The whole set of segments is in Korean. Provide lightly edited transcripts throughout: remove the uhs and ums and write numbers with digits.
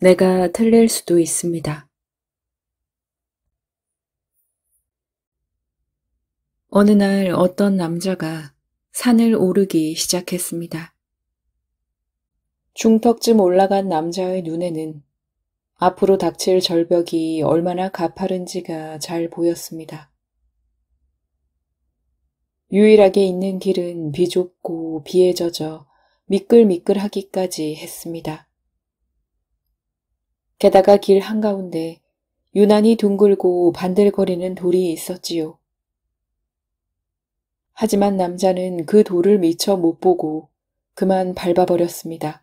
내가 틀릴 수도 있습니다. 어느 날 어떤 남자가 산을 오르기 시작했습니다. 중턱쯤 올라간 남자의 눈에는 앞으로 닥칠 절벽이 얼마나 가파른지가 잘 보였습니다. 유일하게 있는 길은 비좁고 비에 젖어 미끌미끌하기까지 했습니다. 게다가 길 한가운데 유난히 둥글고 반들거리는 돌이 있었지요. 하지만 남자는 그 돌을 미처 못 보고 그만 밟아버렸습니다.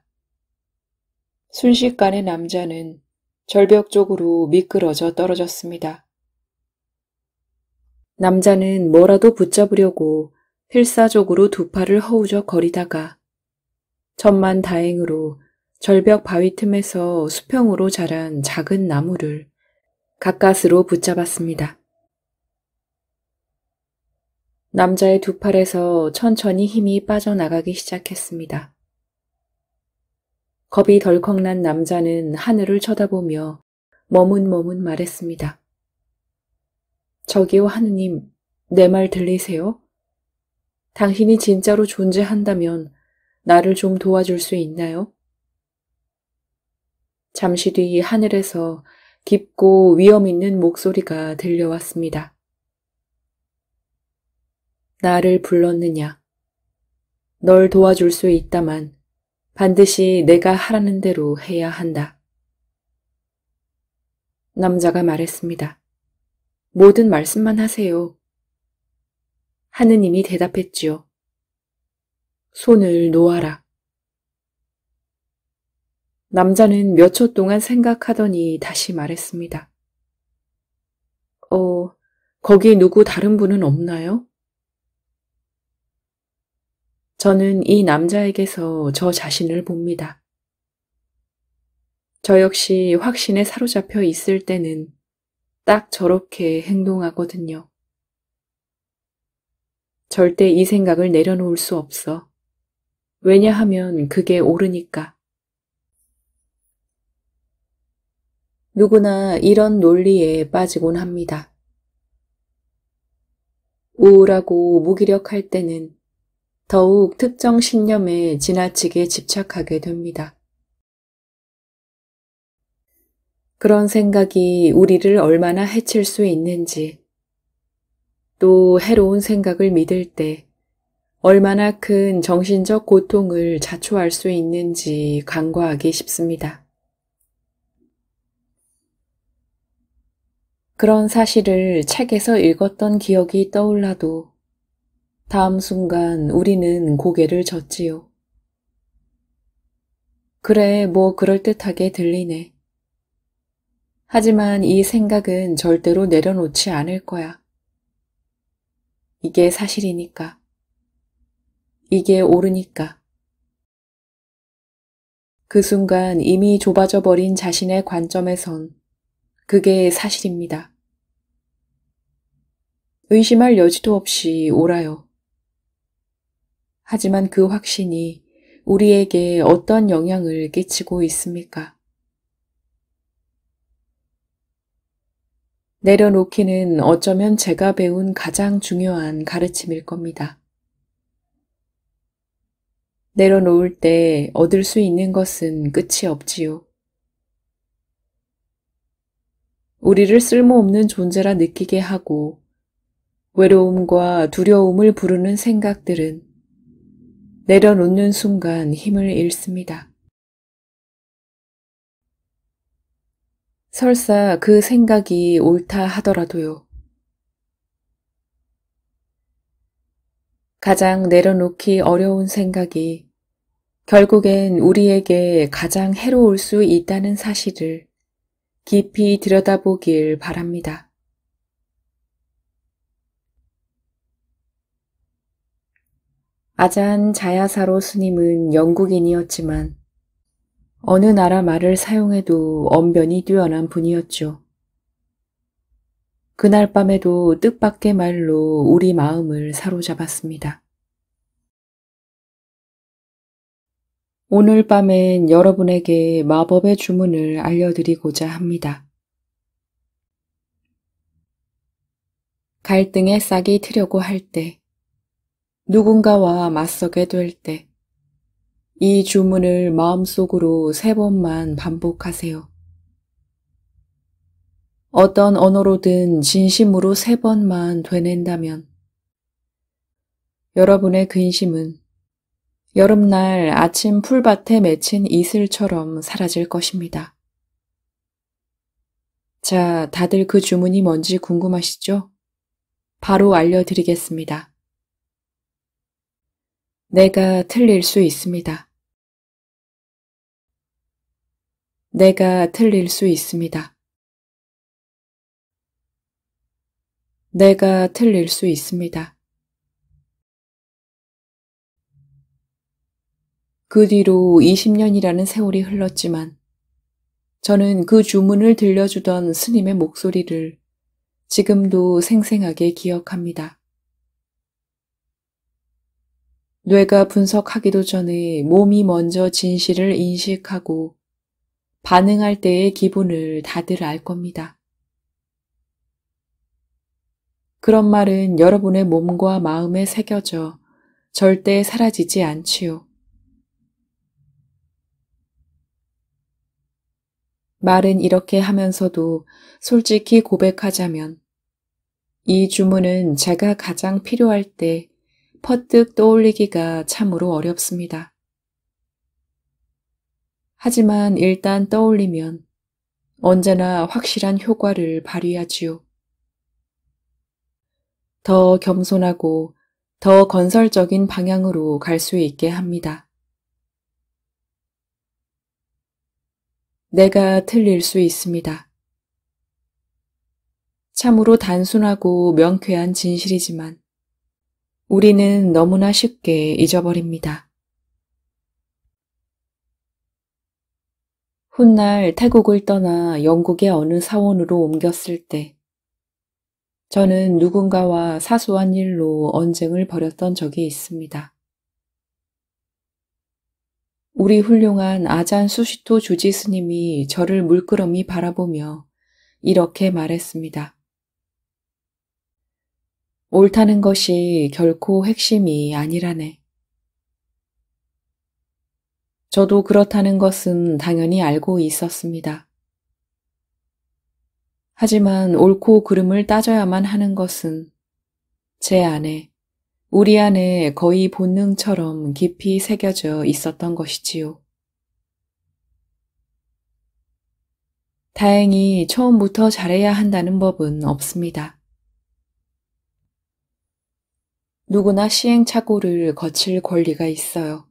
순식간에 남자는 절벽 쪽으로 미끄러져 떨어졌습니다. 남자는 뭐라도 붙잡으려고 필사적으로 두 팔을 허우적거리다가 천만다행으로 절벽 바위 틈에서 수평으로 자란 작은 나무를 가까스로 붙잡았습니다. 남자의 두 팔에서 천천히 힘이 빠져나가기 시작했습니다. 겁이 덜컥 난 남자는 하늘을 쳐다보며 머문머문 말했습니다. 저기요 하느님, 내 말 들리세요? 당신이 진짜로 존재한다면 나를 좀 도와줄 수 있나요? 잠시 뒤 하늘에서 깊고 위험 있는 목소리가 들려왔습니다. 나를 불렀느냐? 널 도와줄 수 있다만 반드시 내가 하라는 대로 해야 한다. 남자가 말했습니다. 모든 말씀만 하세요. 하느님이 대답했지요. 손을 놓아라. 남자는 몇 초 동안 생각하더니 다시 말했습니다. 거기 누구 다른 분은 없나요? 저는 이 남자에게서 저 자신을 봅니다. 저 역시 확신에 사로잡혀 있을 때는 딱 저렇게 행동하거든요. 절대 이 생각을 내려놓을 수 없어. 왜냐하면 그게 옳으니까. 누구나 이런 논리에 빠지곤 합니다. 우울하고 무기력할 때는 더욱 특정 신념에 지나치게 집착하게 됩니다. 그런 생각이 우리를 얼마나 해칠 수 있는지, 또 해로운 생각을 믿을 때 얼마나 큰 정신적 고통을 자초할 수 있는지 간과하기 쉽습니다. 그런 사실을 책에서 읽었던 기억이 떠올라도 다음 순간 우리는 고개를 젓지요. 그래, 뭐 그럴듯하게 들리네. 하지만 이 생각은 절대로 내려놓지 않을 거야. 이게 사실이니까. 이게 옳으니까. 그 순간 이미 좁아져 버린 자신의 관점에선 그게 사실입니다. 의심할 여지도 없이 옳아요. 하지만 그 확신이 우리에게 어떤 영향을 끼치고 있습니까? 내려놓기는 어쩌면 제가 배운 가장 중요한 가르침일 겁니다. 내려놓을 때 얻을 수 있는 것은 끝이 없지요. 우리를 쓸모없는 존재라 느끼게 하고 외로움과 두려움을 부르는 생각들은 내려놓는 순간 힘을 잃습니다. 설사 그 생각이 옳다 하더라도요. 가장 내려놓기 어려운 생각이 결국엔 우리에게 가장 해로울 수 있다는 사실을 깊이 들여다보길 바랍니다. 아잔 자야사로 스님은 영국인이었지만 어느 나라 말을 사용해도 언변이 뛰어난 분이었죠. 그날 밤에도 뜻밖의 말로 우리 마음을 사로잡았습니다. 오늘 밤엔 여러분에게 마법의 주문을 알려드리고자 합니다. 갈등에 싹이 트려고 할 때, 누군가와 맞서게 될 때, 이 주문을 마음속으로 3번만 반복하세요. 어떤 언어로든 진심으로 3번만 되낸다면 여러분의 근심은 여름날 아침 풀밭에 맺힌 이슬처럼 사라질 것입니다. 자, 다들 그 주문이 뭔지 궁금하시죠? 바로 알려드리겠습니다. 내가 틀릴 수 있습니다. 내가 틀릴 수 있습니다. 내가 틀릴 수 있습니다. 그 뒤로 20년이라는 세월이 흘렀지만 저는 그 주문을 들려주던 스님의 목소리를 지금도 생생하게 기억합니다. 뇌가 분석하기도 전에 몸이 먼저 진실을 인식하고 반응할 때의 기분을 다들 알 겁니다. 그런 말은 여러분의 몸과 마음에 새겨져 절대 사라지지 않지요. 말은 이렇게 하면서도 솔직히 고백하자면 이 주문은 제가 가장 필요할 때 퍼뜩 떠올리기가 참으로 어렵습니다. 하지만 일단 떠올리면 언제나 확실한 효과를 발휘하지요. 더 겸손하고 더 건설적인 방향으로 갈 수 있게 합니다. 내가 틀릴 수 있습니다. 참으로 단순하고 명쾌한 진실이지만 우리는 너무나 쉽게 잊어버립니다. 훗날 태국을 떠나 영국의 어느 사원으로 옮겼을 때 저는 누군가와 사소한 일로 언쟁을 벌였던 적이 있습니다. 우리 훌륭한 아잔 수시토 주지 스님이 저를 물끄러미 바라보며 이렇게 말했습니다. 옳다는 것이 결코 핵심이 아니라네. 저도 그렇다는 것은 당연히 알고 있었습니다. 하지만 옳고 그름을 따져야만 하는 것은 제 안에, 우리 안에 거의 본능처럼 깊이 새겨져 있었던 것이지요. 다행히 처음부터 잘해야 한다는 법은 없습니다. 누구나 시행착오를 거칠 권리가 있어요.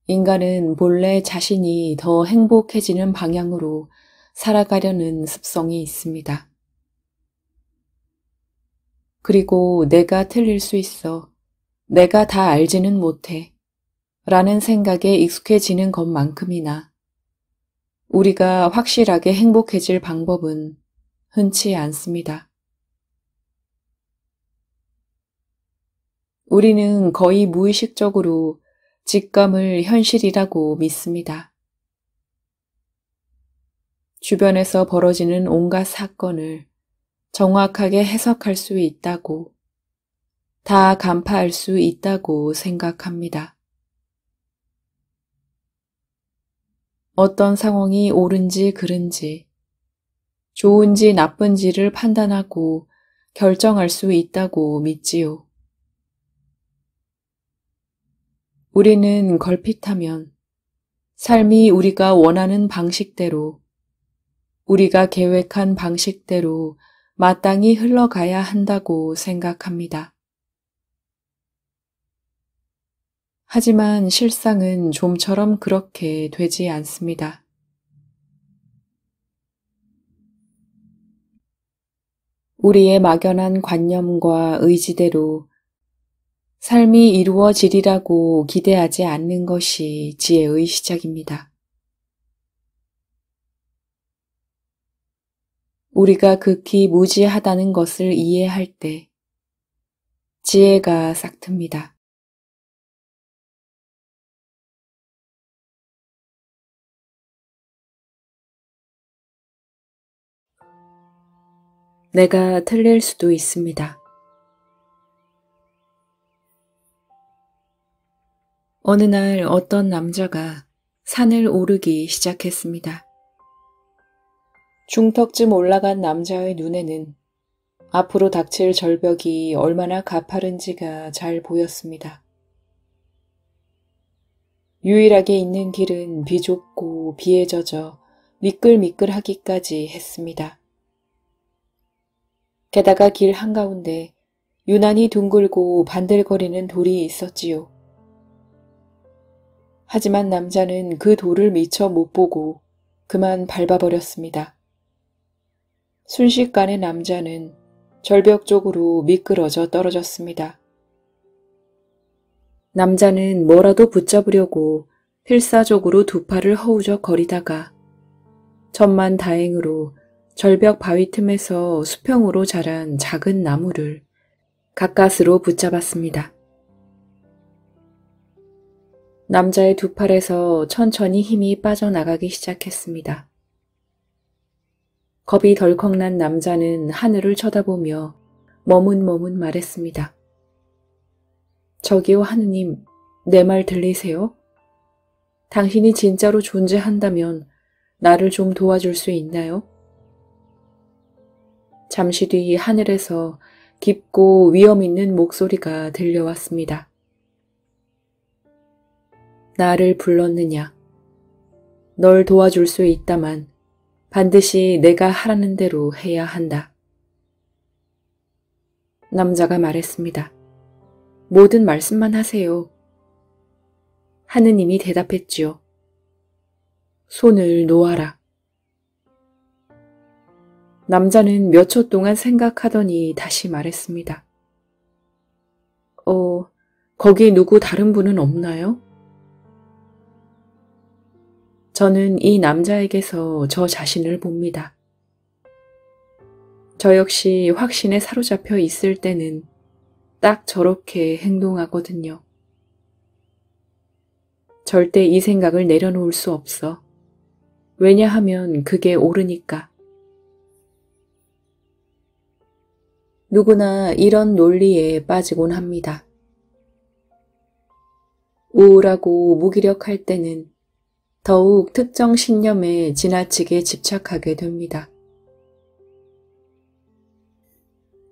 인간은 본래 자신이 더 행복해지는 방향으로 살아가려는 습성이 있습니다. 그리고 내가 틀릴 수 있어, 내가 다 알지는 못해 라는 생각에 익숙해지는 것만큼이나 우리가 확실하게 행복해질 방법은 흔치 않습니다. 우리는 거의 무의식적으로 직감을 현실이라고 믿습니다. 주변에서 벌어지는 온갖 사건을 정확하게 해석할 수 있다고, 다 간파할 수 있다고 생각합니다. 어떤 상황이 옳은지 그른지, 좋은지 나쁜지를 판단하고 결정할 수 있다고 믿지요. 우리는 걸핏하면 삶이 우리가 원하는 방식대로, 우리가 계획한 방식대로 마땅히 흘러가야 한다고 생각합니다. 하지만 실상은 좀처럼 그렇게 되지 않습니다. 우리의 막연한 관념과 의지대로 삶이 이루어지리라고 기대하지 않는 것이 지혜의 시작입니다. 우리가 극히 무지하다는 것을 이해할 때 지혜가 싹틉니다. 내가 틀릴 수도 있습니다. 어느 날 어떤 남자가 산을 오르기 시작했습니다. 중턱쯤 올라간 남자의 눈에는 앞으로 닥칠 절벽이 얼마나 가파른지가 잘 보였습니다. 유일하게 있는 길은 비좁고 비에 젖어 미끌미끌하기까지 했습니다. 게다가 길 한가운데 유난히 둥글고 반들거리는 돌이 있었지요. 하지만 남자는 그 돌을 미처 못 보고 그만 밟아버렸습니다. 순식간에 남자는 절벽 쪽으로 미끄러져 떨어졌습니다. 남자는 뭐라도 붙잡으려고 필사적으로 두 팔을 허우적거리다가 천만다행으로 절벽 바위 틈에서 수평으로 자란 작은 나무를 가까스로 붙잡았습니다. 남자의 두 팔에서 천천히 힘이 빠져나가기 시작했습니다. 겁이 덜컥 난 남자는 하늘을 쳐다보며 머문머문 말했습니다. 저기요 하느님, 내 말 들리세요? 당신이 진짜로 존재한다면 나를 좀 도와줄 수 있나요? 잠시 뒤 하늘에서 깊고 위험 있는 목소리가 들려왔습니다. 나를 불렀느냐? 널 도와줄 수 있다만 반드시 내가 하라는 대로 해야 한다. 남자가 말했습니다. 모든 말씀만 하세요. 하느님이 대답했지요. 손을 놓아라. 남자는 몇 초 동안 생각하더니 다시 말했습니다. 거기 누구 다른 분은 없나요? 저는 이 남자에게서 저 자신을 봅니다. 저 역시 확신에 사로잡혀 있을 때는 딱 저렇게 행동하거든요. 절대 이 생각을 내려놓을 수 없어. 왜냐하면 그게 옳으니까. 누구나 이런 논리에 빠지곤 합니다. 우울하고 무기력할 때는 더욱 특정 신념에 지나치게 집착하게 됩니다.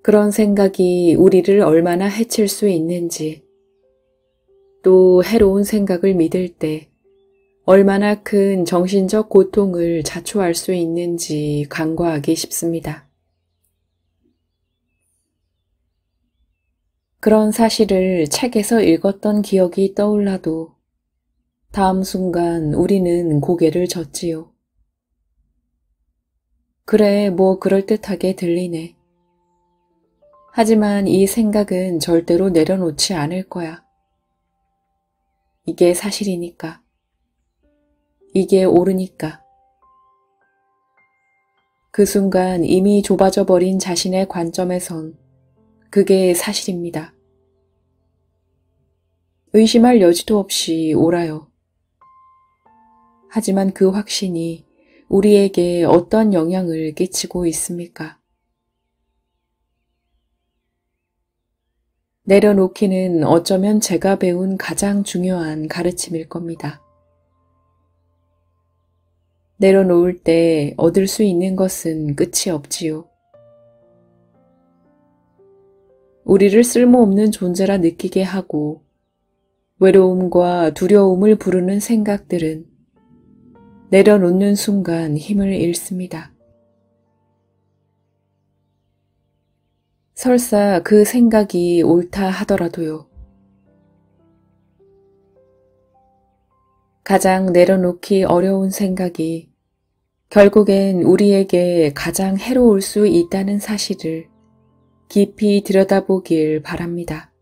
그런 생각이 우리를 얼마나 해칠 수 있는지, 또 해로운 생각을 믿을 때 얼마나 큰 정신적 고통을 자초할 수 있는지 간과하기 쉽습니다. 그런 사실을 책에서 읽었던 기억이 떠올라도 다음 순간 우리는 고개를 젓지요. 그래, 뭐 그럴듯하게 들리네. 하지만 이 생각은 절대로 내려놓지 않을 거야. 이게 사실이니까. 이게 옳으니까. 그 순간 이미 좁아져 버린 자신의 관점에선 그게 사실입니다. 의심할 여지도 없이 옳아요. 하지만 그 확신이 우리에게 어떤 영향을 끼치고 있습니까? 내려놓기는 어쩌면 제가 배운 가장 중요한 가르침일 겁니다. 내려놓을 때 얻을 수 있는 것은 끝이 없지요. 우리를 쓸모없는 존재라 느끼게 하고 외로움과 두려움을 부르는 생각들은 내려놓는 순간 힘을 잃습니다. 설사 그 생각이 옳다 하더라도요. 가장 내려놓기 어려운 생각이 결국엔 우리에게 가장 해로울 수 있다는 사실을 깊이 들여다보길 바랍니다.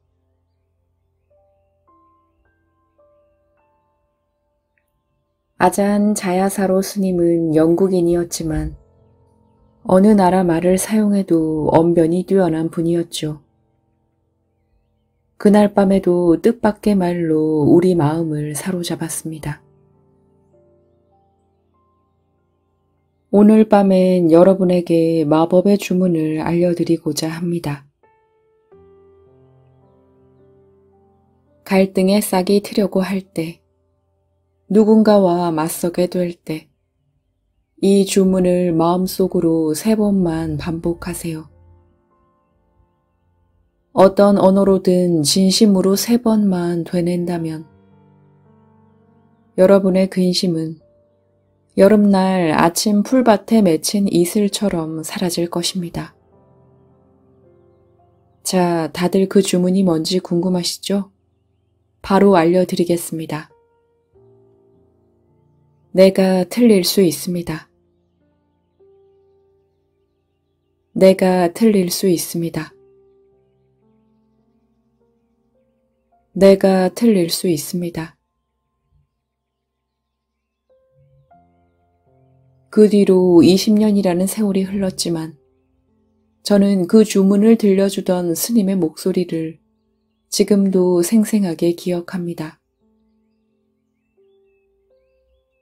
아잔 자야사로 스님은 영국인이었지만 어느 나라 말을 사용해도 언변이 뛰어난 분이었죠. 그날 밤에도 뜻밖의 말로 우리 마음을 사로잡았습니다. 오늘 밤엔 여러분에게 마법의 주문을 알려드리고자 합니다. 갈등에 싹이 트려고 할 때, 누군가와 맞서게 될 때, 이 주문을 마음속으로 3번만 반복하세요. 어떤 언어로든 진심으로 3번만 되낸다면 여러분의 근심은 여름날 아침 풀밭에 맺힌 이슬처럼 사라질 것입니다. 자, 다들 그 주문이 뭔지 궁금하시죠? 바로 알려드리겠습니다. 내가 틀릴 수 있습니다. 내가 틀릴 수 있습니다. 내가 틀릴 수 있습니다. 그 뒤로 20년이라는 세월이 흘렀지만 저는 그 주문을 들려주던 스님의 목소리를 지금도 생생하게 기억합니다.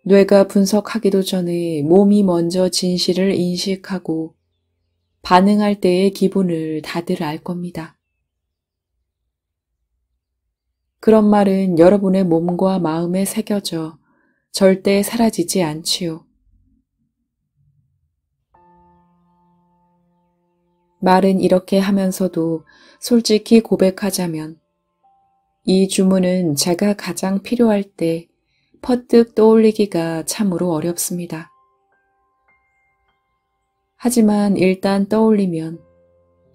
뇌가 분석하기도 전에 몸이 먼저 진실을 인식하고 반응할 때의 기분을 다들 알 겁니다. 그런 말은 여러분의 몸과 마음에 새겨져 절대 사라지지 않지요. 말은 이렇게 하면서도 솔직히 고백하자면 이 주문은 제가 가장 필요할 때 퍼뜩 떠올리기가 참으로 어렵습니다. 하지만 일단 떠올리면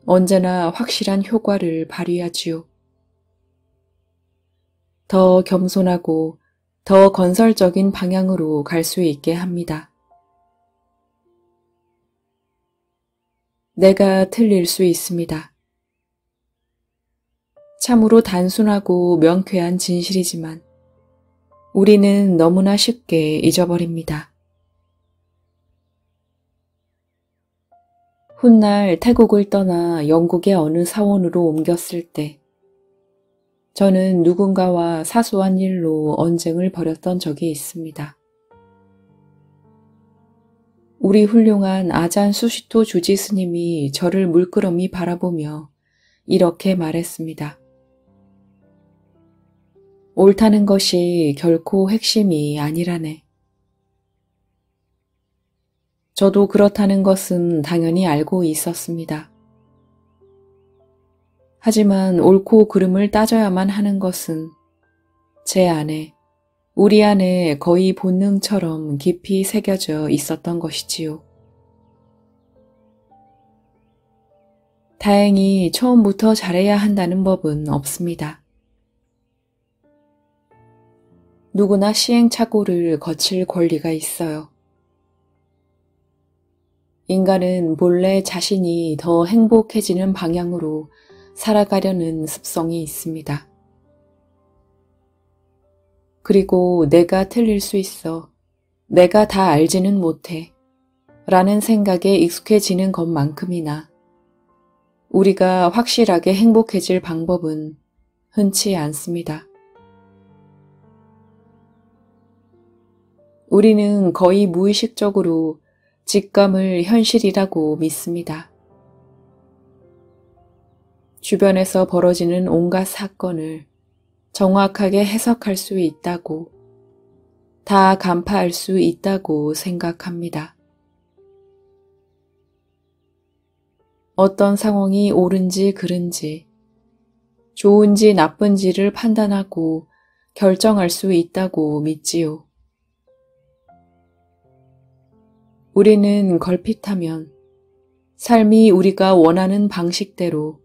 언제나 확실한 효과를 발휘하지요. 더 겸손하고 더 건설적인 방향으로 갈 수 있게 합니다. 내가 틀릴 수 있습니다. 참으로 단순하고 명쾌한 진실이지만 우리는 너무나 쉽게 잊어버립니다. 훗날 태국을 떠나 영국의 어느 사원으로 옮겼을 때 저는 누군가와 사소한 일로 언쟁을 벌였던 적이 있습니다. 우리 훌륭한 아잔 수시토 주지 스님이 저를 물끄러미 바라보며 이렇게 말했습니다. 옳다는 것이 결코 핵심이 아니라네. 저도 그렇다는 것은 당연히 알고 있었습니다. 하지만 옳고 그름을 따져야만 하는 것은 제 안에, 우리 안에 거의 본능처럼 깊이 새겨져 있었던 것이지요. 다행히 처음부터 잘해야 한다는 법은 없습니다. 누구나 시행착오를 거칠 권리가 있어요. 인간은 본래 자신이 더 행복해지는 방향으로 살아가려는 습성이 있습니다. 그리고 내가 틀릴 수 있어, 내가 다 알지는 못해 라는 생각에 익숙해지는 것만큼이나 우리가 확실하게 행복해질 방법은 흔치 않습니다. 우리는 거의 무의식적으로 직감을 현실이라고 믿습니다. 주변에서 벌어지는 온갖 사건을 정확하게 해석할 수 있다고, 다 간파할 수 있다고 생각합니다. 어떤 상황이 옳은지 그른지, 좋은지 나쁜지를 판단하고 결정할 수 있다고 믿지요. 우리는 걸핏하면 삶이 우리가 원하는 방식대로,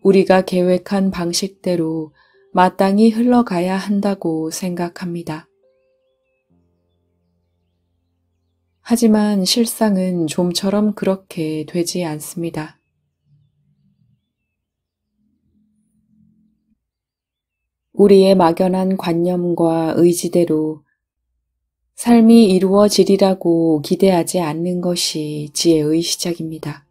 우리가 계획한 방식대로 마땅히 흘러가야 한다고 생각합니다. 하지만 실상은 좀처럼 그렇게 되지 않습니다. 우리의 막연한 관념과 의지대로 삶이 이루어지리라고 기대하지 않는 것이 지혜의 시작입니다.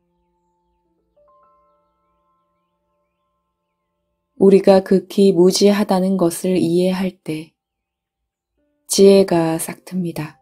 우리가 극히 무지하다는 것을 이해할 때 지혜가 싹틉니다.